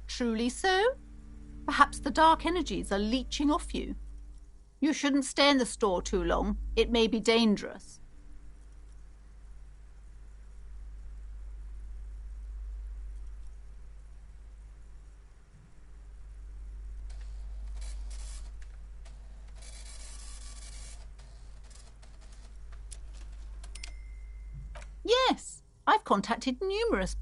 Truly so? Perhaps the dark energies are leeching off you. You shouldn't stay in the store too long. It may be dangerous. Yes, I've contacted numerous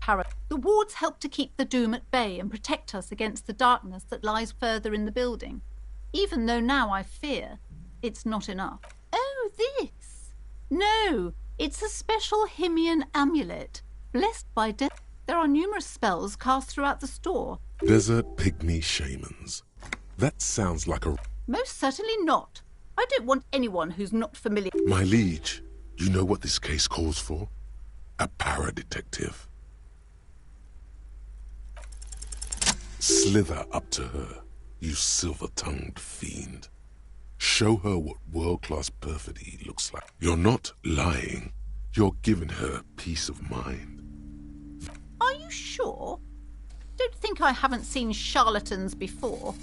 The wards help to keep the doom at bay and protect us against the darkness that lies further in the building. Even though now I fear it's not enough. Oh, this! No, it's a special Himian amulet, blessed by death. There are numerous spells cast throughout the store. Desert pygmy shamans. That sounds like a... Most certainly not. I don't want anyone who's not familiar. My liege, you know what this case calls for? A para-detective. Slither up to her, you silver-tongued fiend. Show her what world-class perfidy looks like. You're not lying. You're giving her peace of mind. Are you sure? Don't think I haven't seen charlatans before.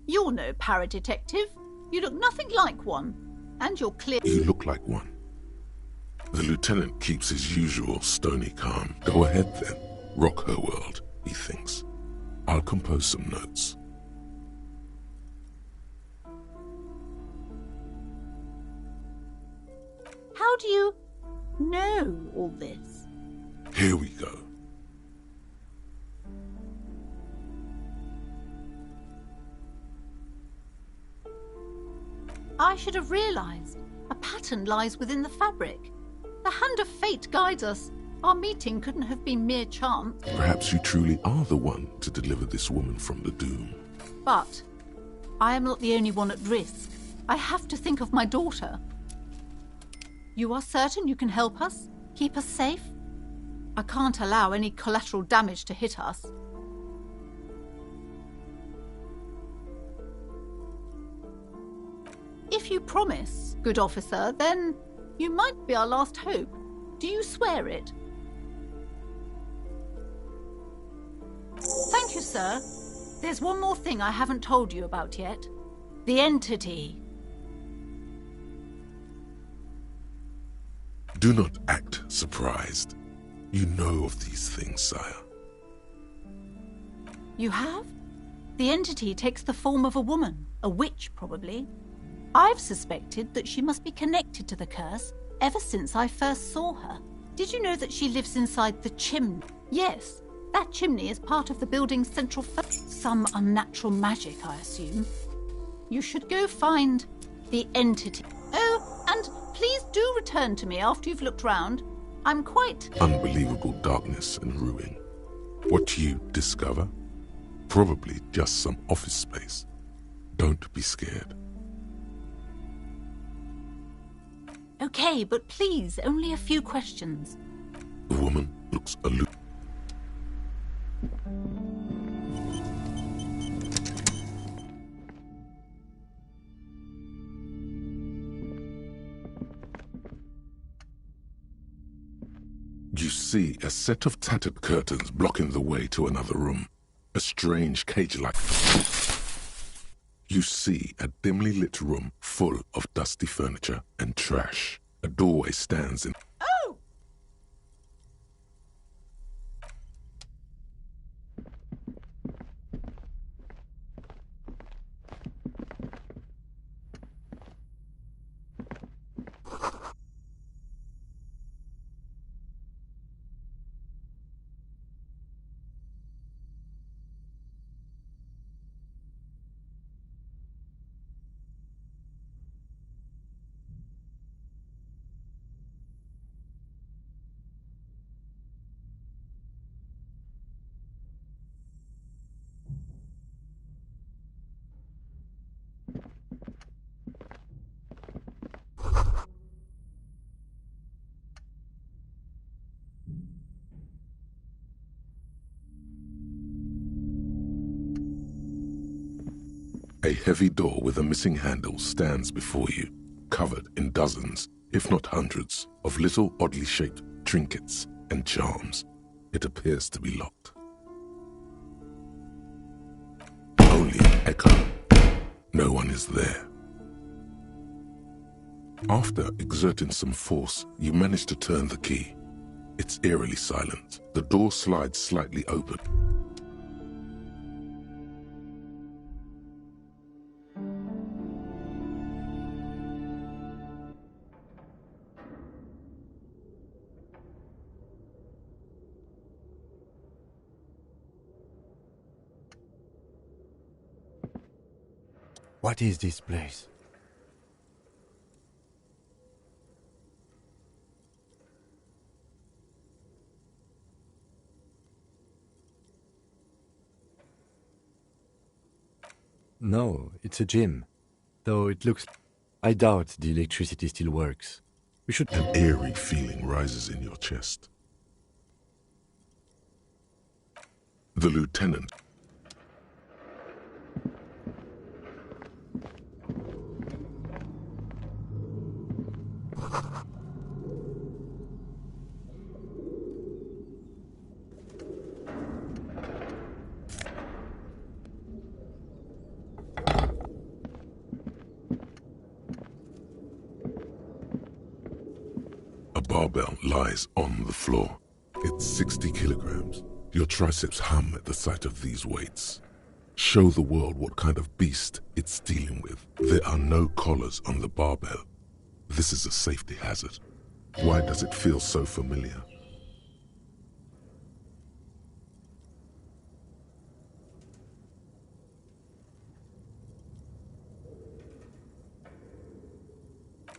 You're no paradetective. You look nothing like one. And you're clear. You look like one. The lieutenant keeps his usual stony calm. Go ahead then. Rock her world, he thinks. I'll compose some notes. How do you know all this? Here we go. I should have realized. A pattern lies within the fabric. The hand of fate guides us. Our meeting couldn't have been mere chance. Perhaps you truly are the one to deliver this woman from the doom. But I am not the only one at risk. I have to think of my daughter. You are certain you can help us? Keep us safe? I can't allow any collateral damage to hit us. If you promise, good officer, then you might be our last hope. Do you swear it? Thank you, sir. There's one more thing I haven't told you about yet. The entity. Do not act surprised. You know of these things, sire. You have? The entity takes the form of a woman, a witch probably. I've suspected that she must be connected to the curse ever since I first saw her. Did you know that she lives inside the chimney? Yes, that chimney is part of the building's central some unnatural magic, I assume. You should go find the entity. Oh, and please do return to me after you've looked round. I'm quite... Unbelievable darkness and ruin. What you discover? Probably just some office space. Don't be scared. Okay, but please, only a few questions. The woman looks aloof. You see a set of tattered curtains blocking the way to another room. A strange cage-like... You see a dimly lit room full of dusty furniture and trash. A doorway stands in... Oh! A heavy door with a missing handle stands before you, covered in dozens, if not hundreds, of little oddly shaped trinkets and charms. It appears to be locked. Only an echo. No one is there. After exerting some force, you manage to turn the key. It's eerily silent. The door slides slightly open. What is this place? No, it's a gym. Though it looks... I doubt the electricity still works. We should... An eerie feeling rises in your chest. The lieutenant... barbell lies on the floor. It's 60 kilograms. Your triceps hum at the sight of these weights. Show the world what kind of beast it's dealing with. There are no collars on the barbell. This is a safety hazard. Why does it feel so familiar?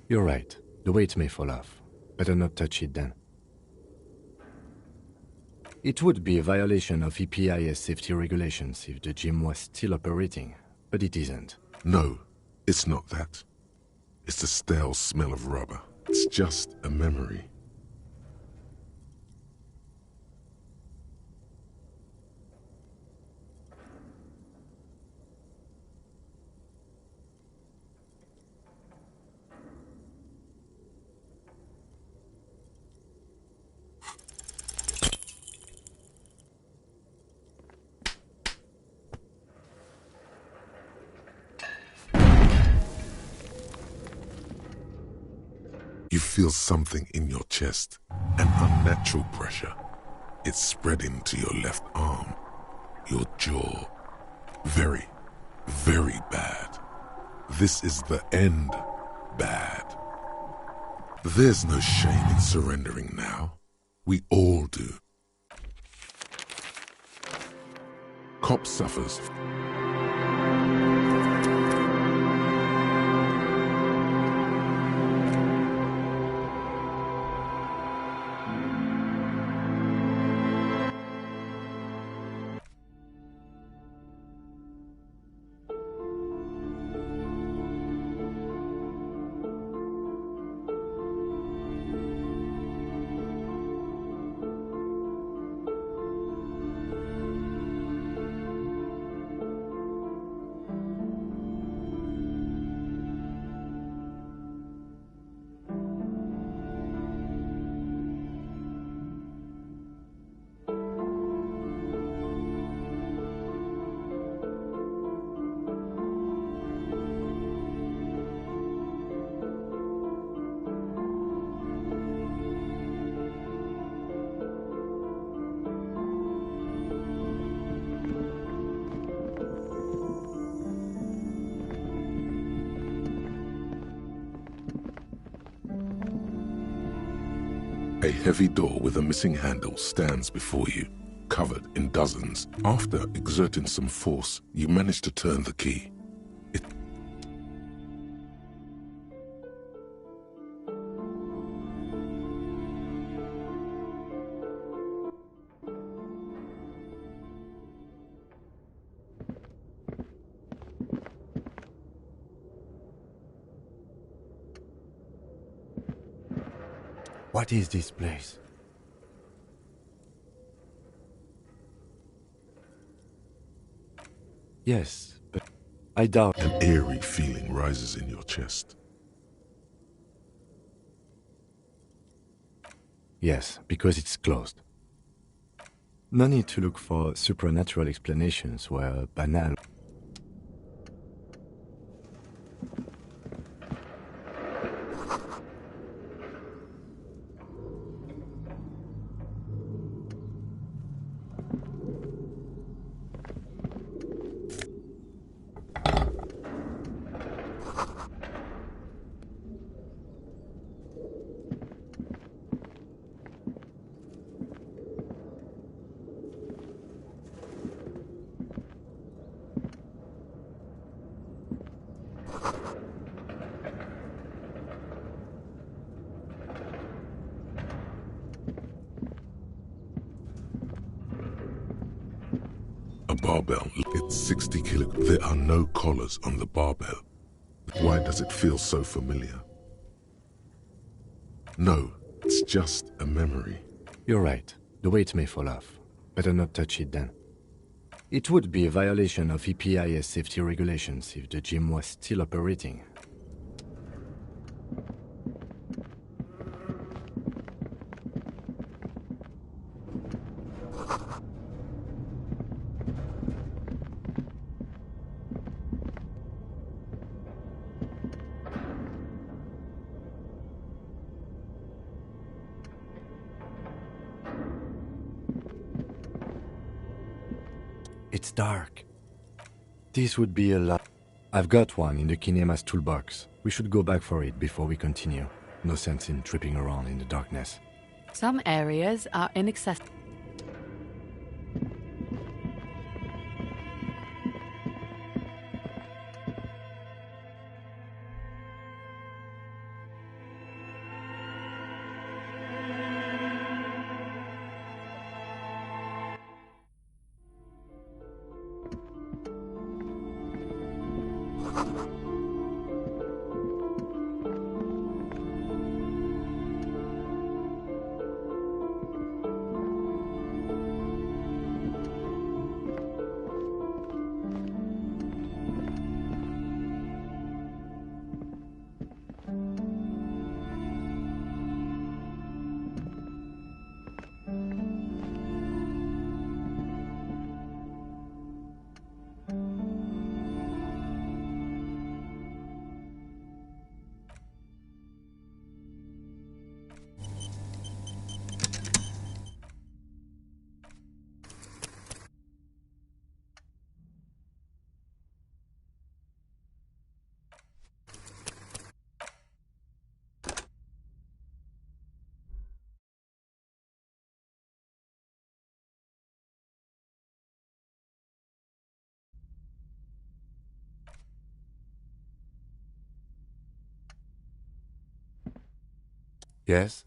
You're right. The weight may fall off. Better not touch it then. It would be a violation of EPIS safety regulations if the gym was still operating, but it isn't. No, it's not that. It's the stale smell of rubber. It's just a memory. You feel something in your chest, an unnatural pressure. It's spreading to your left arm, your jaw. Very, very bad. This is the end bad. There's no shame in surrendering now. We all do. Cop suffers. A heavy door with a missing handle stands before you, covered in dozens. After exerting some force, you manage to turn the key. What is this place? Yes, but I doubt. An eerie feeling rises in your chest. Yes, because it's closed. No need to look for supernatural explanations where banal. Barbell. It's 60 kilograms. There are no collars on the barbell. Why does it feel so familiar? No, it's just a memory. You're right. The weight may fall off. Better not touch it then. It would be a violation of EPIS safety regulations if the gym was still operating. It's dark. This would be a lot. I've got one in the kinema's toolbox. We should go back for it before we continue. No sense in tripping around in the darkness. Some areas are inaccessible. Yes?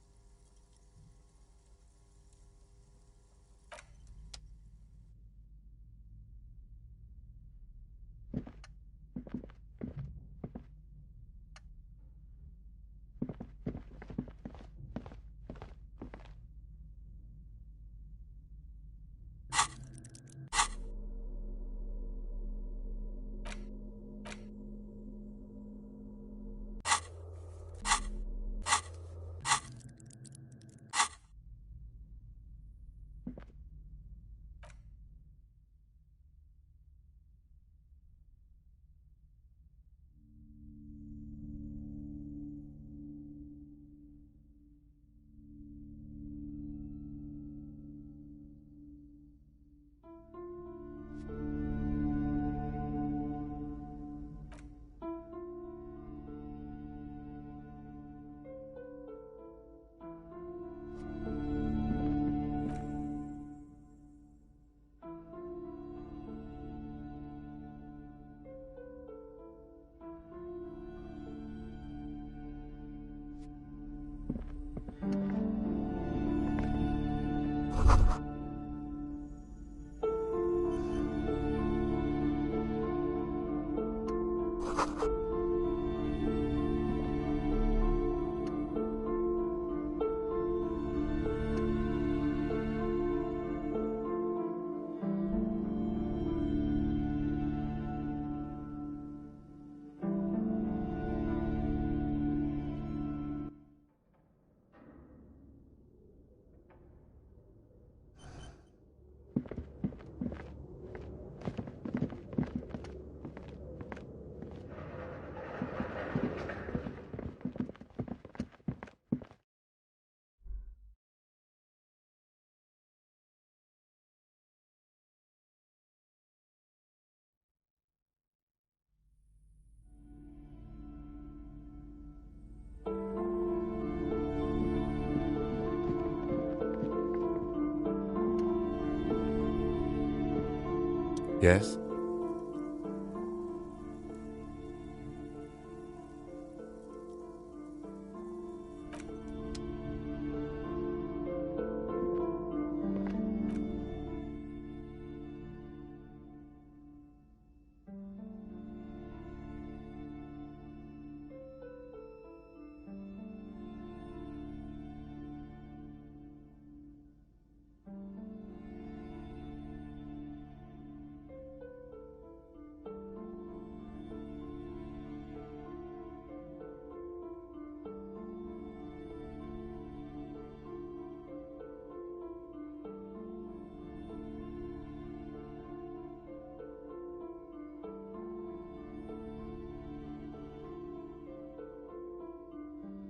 Yes?